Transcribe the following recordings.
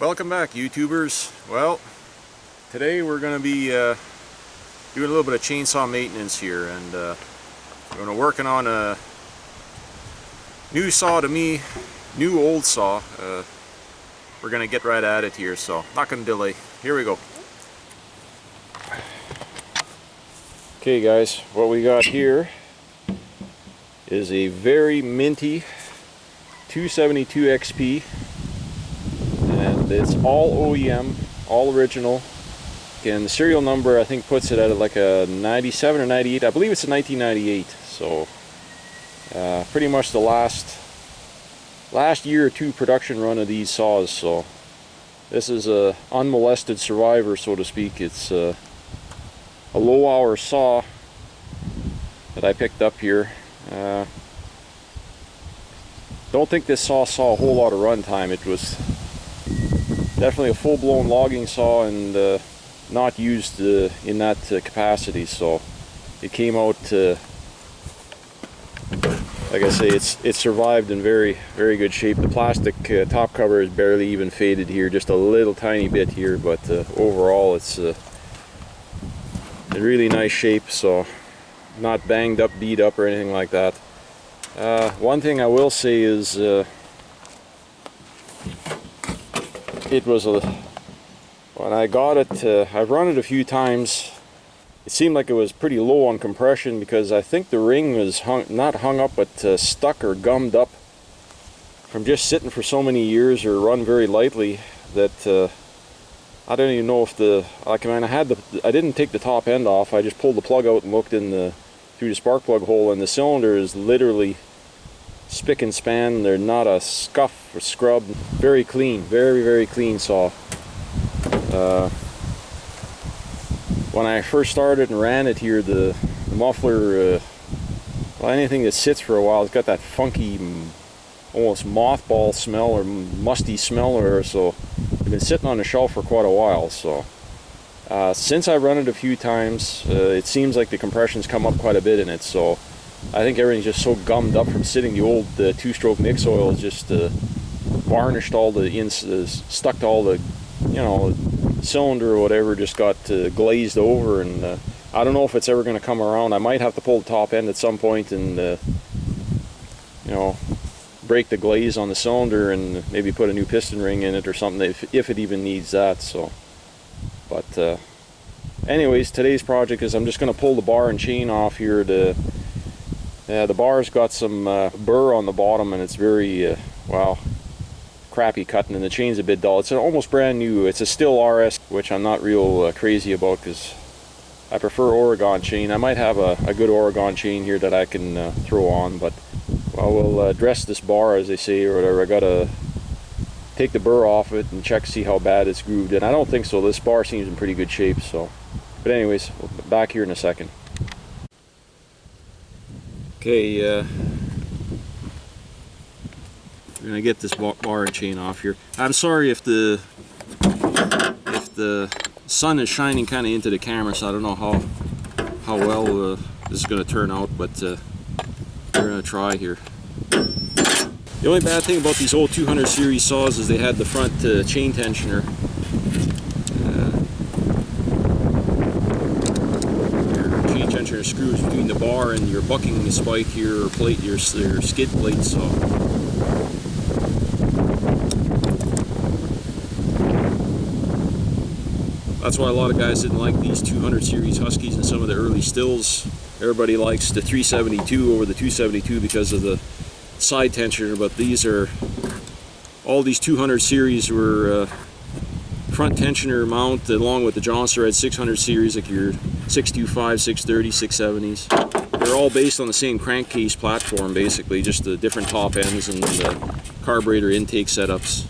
Welcome back, YouTubers. Well, today we're going to be doing a little bit of chainsaw maintenance here, and we're going to working on a new saw to me, new old saw. We're going to get right at it here, so not going to delay. Here we go. Okay guys, what we got here is a very minty 272 XP. And it's all OEM, all original. And the serial number I think puts it at like a 97 or 98. I believe it's a 1998. So pretty much the last year or two production run of these saws. So this is a unmolested survivor, so to speak. It's a low hour saw that I picked up here. Don't think this saw saw a whole lot of run time. It was definitely a full-blown logging saw and not used in that capacity, so it came out like I say, it survived in very good shape. The plastic top cover is barely even faded here, just a little tiny bit here, but overall it's in really nice shape, so not banged up, beat up or anything like that. One thing I will say is it was when I got it, I've run it a few times. It seemed like it was pretty low on compression because I think the ring was not hung up, but stuck or gummed up from just sitting for so many years or run very lightly that I don't even know if I didn't take the top end off. I just pulled the plug out and looked through the spark plug hole, and the cylinder is literally spick and span. They're not a scuff or scrub. Very clean, very clean saw. When I first started and ran it here, the muffler, well, anything that sits for a while, it's got that funky, almost mothball smell or musty smell, or so. It's been sitting on the shelf for quite a while. So since I run it a few times, it seems like the compression's come up quite a bit in it. So I think everything's just so gummed up from sitting. The old two-stroke mix oil is just varnished all the stuck to all the, cylinder or whatever, just got glazed over, and I don't know if it's ever going to come around. I might have to pull the top end at some point and break the glaze on the cylinder and maybe put a new piston ring in it or something if it even needs that. So, but anyways, today's project is I'm just going to pull the bar and chain off here. The bar's got some burr on the bottom, and it's very crappy cutting, and the chain's a bit dull. It's almost brand new. It's a Stihl RS, which I'm not real crazy about because I prefer Oregon chain. I might have a good Oregon chain here that I can throw on, but we'll dress this bar, as they say, or whatever. I gotta take the burr off it and check to see how bad it's grooved, and I don't think so. This bar seems in pretty good shape. So, but anyways, we'll be back here in a second. Okay, we're gonna get this bar and chain off here. I'm sorry if the sun is shining kind of into the camera, so I don't know how well this is gonna turn out, but we're gonna try here. The only bad thing about these old 200 series saws is they had the front chain tensioner. Your chain tensioner screws between the bar and your bucking spike here, or plate, your skid plate. So that's why a lot of guys didn't like these 200 series Huskies and some of the early Stihls. Everybody likes the 372 over the 272 because of the side tensioner, but all these 200 series were front tensioner mount along with the Johnson Red 600 series, like your 625, 630, 670s. They're all based on the same crankcase platform, basically, just the different top ends and the carburetor intake setups.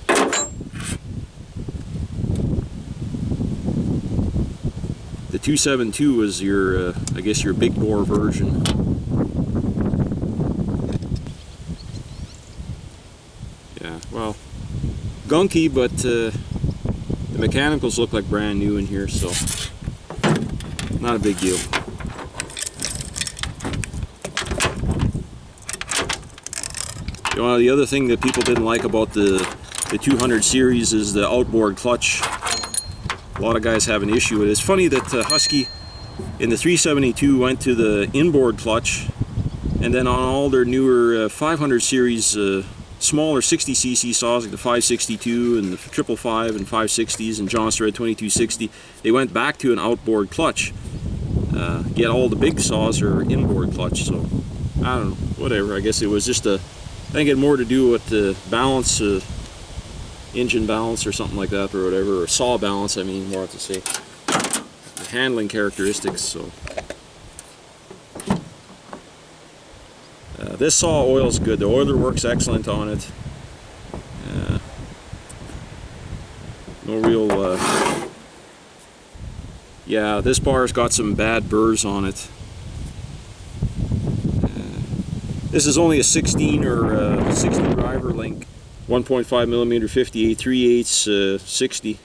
The 272 is your, I guess, your big bore version. Yeah, well, gunky, but the mechanicals look like brand new in here, so not a big deal. The other thing that people didn't like about the the 200 series is the outboard clutch. A lot of guys have an issue with it. It's funny that Husky in the 372 went to the inboard clutch, and then on all their newer 500 series smaller 60cc saws like the 562 and the 555 and 560s and John Starrett 2260, they went back to an outboard clutch. Yet all the big saws are inboard clutch, so I don't know, whatever. I guess it was just I think it had more to do with the balance, engine balance or something like that, or whatever, or saw balance, I mean, more to say. The handling characteristics, so. This saw oil's good. The oiler works excellent on it. No real... yeah, this bar's got some bad burrs on it. This is only a 16 or 60 driver link. 1.5 millimeter 58 3/8 60.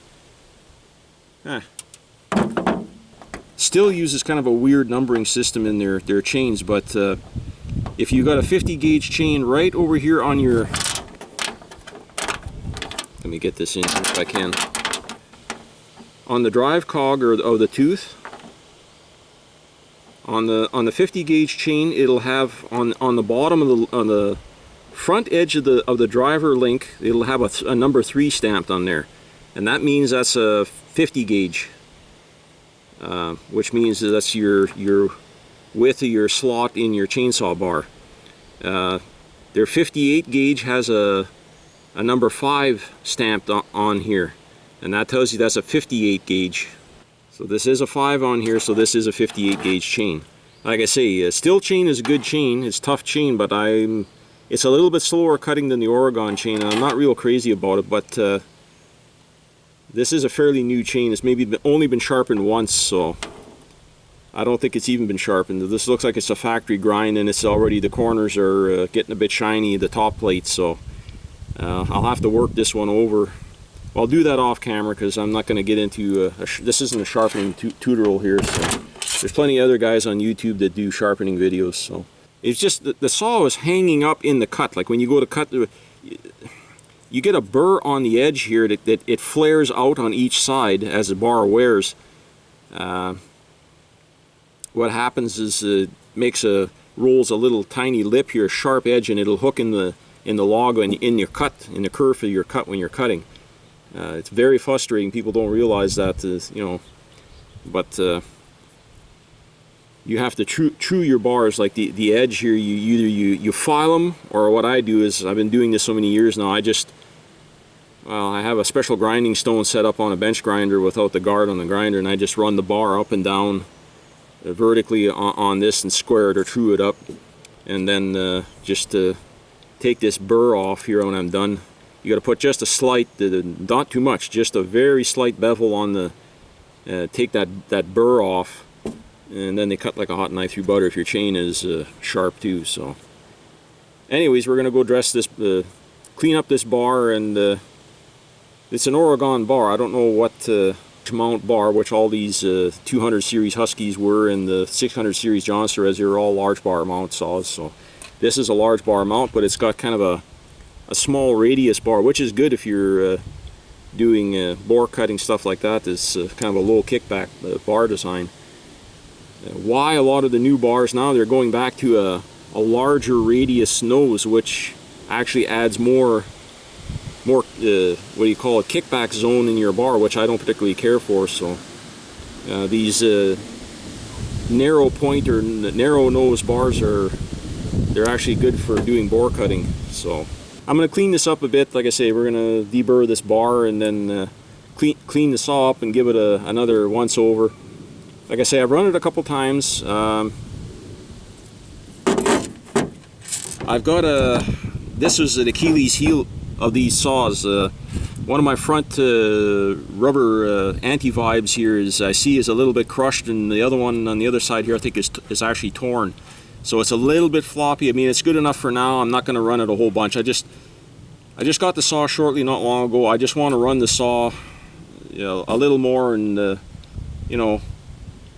Still uses kind of a weird numbering system in their chains, but if you got a 50 gauge chain right over here on your, let me get this in here if I can, on the drive cog or of the tooth, on the 50 gauge chain, it'll have on the bottom of on the front edge of the driver link, it'll have a number 3 stamped on there, and that means that's a 50 gauge, which means that's your width of your slot in your chainsaw bar. Their 58 gauge has a number 5 stamped on here, and that tells you that's a 58 gauge. So this is a 5 on here, so this is a 58 gauge chain. Like I say, steel chain is a good chain. It's a tough chain, but it's a little bit slower cutting than the Oregon chain. I'm not real crazy about it, but this is a fairly new chain. It's maybe only been sharpened once, so I don't think it's even been sharpened. This looks like it's a factory grind, and it's already, the corners are getting a bit shiny, the top plate, so I'll have to work this one over. Well, I'll do that off camera because I'm not going to get into this isn't a sharpening tutorial here, so there's plenty of other guys on YouTube that do sharpening videos. So it's just the saw is hanging up in the cut. Like when you go to cut, you get a burr on the edge here that it flares out on each side as the bar wears. What happens is it rolls a little tiny lip here, a sharp edge, and it'll hook in the log in your cut, in the curve of your cut when you're cutting. It's very frustrating. People don't realize that, you know, but you have to true your bars. Like the edge here, you file them, or what I do is, I've been doing this so many years now, I have a special grinding stone set up on a bench grinder without the guard on the grinder, and I just run the bar up and down vertically on this and square it or true it up, and then just take this burr off here when I'm done. You got to put just a slight, not too much, just a very slight bevel on the, take that burr off, and then they cut like a hot knife through butter if your chain is sharp too. So anyways, we're going to go dress this, clean up this bar, and it's an Oregon bar. I don't know what mount bar, which all these 200 series Huskies were, and the 600 series John Starrett, they're all large bar mount saws. So this is a large bar mount, but it's got kind of a small radius bar, which is good if you're doing bore cutting, stuff like that. Is kind of a low kickback bar design. Why a lot of the new bars now, they're going back to a larger radius nose, which actually adds more what do you call it, kickback zone in your bar, which I don't particularly care for. So these narrow point or narrow nose bars they're actually good for doing bore cutting. So I'm going to clean this up a bit. Like I say, we're going to deburr this bar and then clean the saw up and give it another once over. Like I say, I've run it a couple times. I've got this was an Achilles heel of these saws. One of my front rubber anti-vibes here is, I see, is a little bit crushed, and the other one on the other side here I think is actually torn. So it's a little bit floppy. I mean, it's good enough for now. I'm not going to run it a whole bunch. I just got the saw shortly, not long ago. I just want to run the saw, you know, a little more and you know,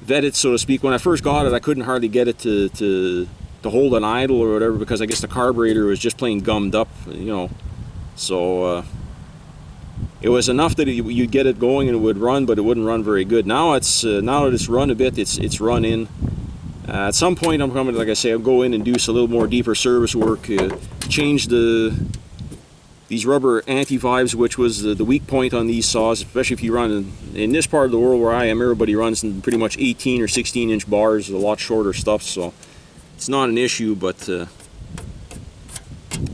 vet it, so to speak. When I first got it, I couldn't hardly get it to hold an idle or whatever, because I guess the carburetor was just plain gummed up, you know. So it was enough that you'd get it going and it would run, but it wouldn't run very good. Now now that it's run a bit, it's run in. At some point I'm coming, like I say, I'll go in and do a little more deeper service work, change these rubber anti-vibes, which was the weak point on these saws, especially if you run in this part of the world where I am. Everybody runs in pretty much 18 or 16 inch bars, a lot shorter stuff, so it's not an issue. But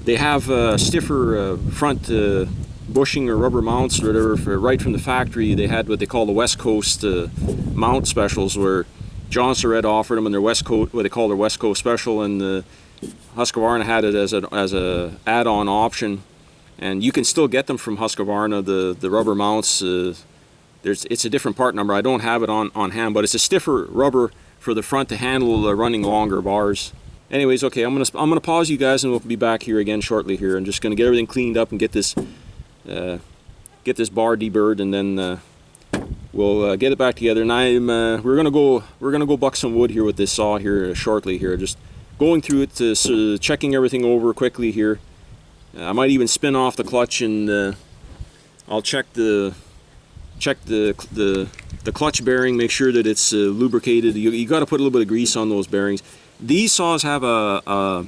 they have stiffer front bushing or rubber mounts or whatever. Right from the factory, they had what they call the West Coast mount specials, where John Surratt offered them in their West Coast, what they call their West Coast special, and Husqvarna had it as a add-on option. And you can still get them from Husqvarna, the rubber mounts. It's a different part number. I don't have it on hand, but it's a stiffer rubber for the front to handle running longer bars. Anyways, okay, I'm gonna pause you guys, and we'll be back here again shortly. Here, I'm just gonna get everything cleaned up and get this bar deburred, and then we'll get it back together. And we're gonna go buck some wood here with this saw here shortly. Here, just going through it, checking everything over quickly here. I might even spin off the clutch, and I'll check the clutch bearing, make sure that it's lubricated. You got to put a little bit of grease on those bearings. These saws have a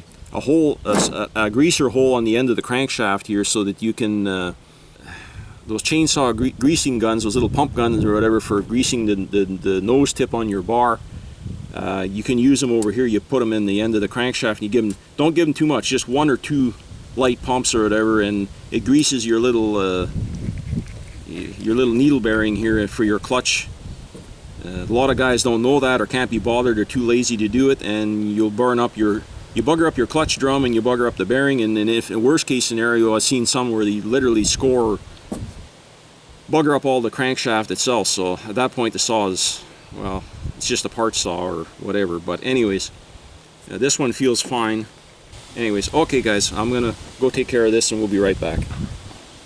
greaser hole on the end of the crankshaft here, so that you can those chainsaw greasing guns, those little pump guns or whatever for greasing the nose tip on your bar. You can use them over here. You put them in the end of the crankshaft, and don't give them too much, just 1 or 2 light pumps or whatever, and it greases your little needle bearing here for your clutch. A lot of guys don't know that or can't be bothered or too lazy to do it, and you'll burn up you bugger up your clutch drum, and you bugger up the bearing. And if in worst case scenario, I've seen some where they literally bugger up all the crankshaft itself. So at that point the saw is, well, it's just a part saw or whatever. But anyways, this one feels fine. Anyways, okay guys, I'm gonna go take care of this, and we'll be right back.